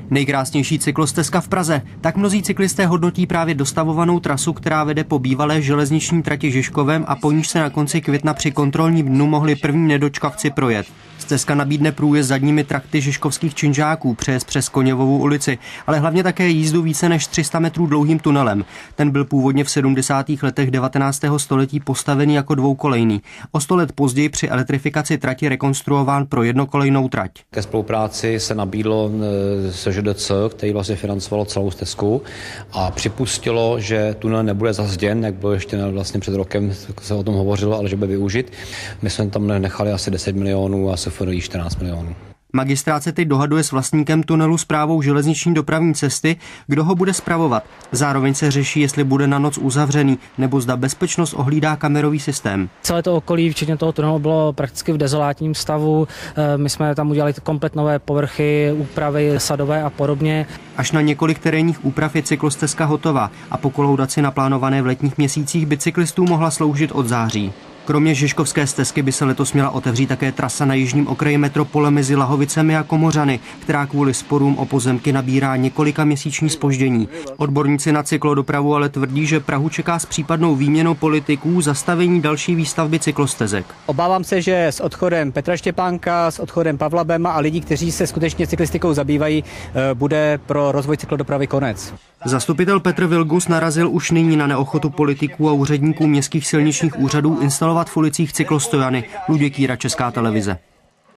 Nejkrásnější cyklostezka v Praze. Tak mnozí cyklisté hodnotí právě dostavovanou trasu, která vede po bývalé železniční trati Žižkovem a po níž se na konci května při kontrolním dnu mohli první nedočkavci projet. Stezka nabídne průjezd zadními trakty žižkovských činžáků, přejezd přes Koněvovu ulici, ale hlavně také jízdu více než 300 metrů dlouhým tunelem. Ten byl původně v 70. letech 19. století postavený jako dvoukolejný. O 100 let později při elektrifikaci trati rekonstruován pro jednokolejnou trať. Ke spolupráci se nabídlo SŽDC, který vlastně financovalo celou stezku a připustilo, že tunel nebude zazděn, jak bylo ještě vlastně před rokem se o tom hovořilo, ale že bude využit. My jsme tam nechali asi 10 milionů a SFDI 14 milionů. Magistrát se teď dohaduje s vlastníkem tunelu Správou železniční dopravní cesty, kdo ho bude spravovat. Zároveň se řeší, jestli bude na noc uzavřený, nebo zda bezpečnost ohlídá kamerový systém. Celé to okolí, včetně toho tunelu, bylo prakticky v dezolátním stavu. My jsme tam udělali komplet nové povrchy, úpravy sadové a podobně. Až na několik terénních úprav je cyklostezka hotová a po kolaudaci naplánované v letních měsících by cyklistům mohla sloužit od září. Kromě Žižkovské stezky by se letos měla otevřít také trasa na jižním okraji metropole mezi Lahovicemi a Komořany, která kvůli sporům o pozemky nabírá několika měsíční zpoždění. Odborníci na cyklodopravu ale tvrdí, že Prahu čeká s případnou výměnou politiků zastavení další výstavby cyklostezek. Obávám se, že s odchodem Petra Štěpánka, s odchodem Pavla Bema a lidí, kteří se skutečně cyklistikou zabývají, bude pro rozvoj cyklodopravy konec. Zastupitel Petr Vilgus narazil už nyní na neochotu politiků a úředníků městských silničních úřadů instalovat v ulicích cyklostojany. Luděk Kýra, Česká televize.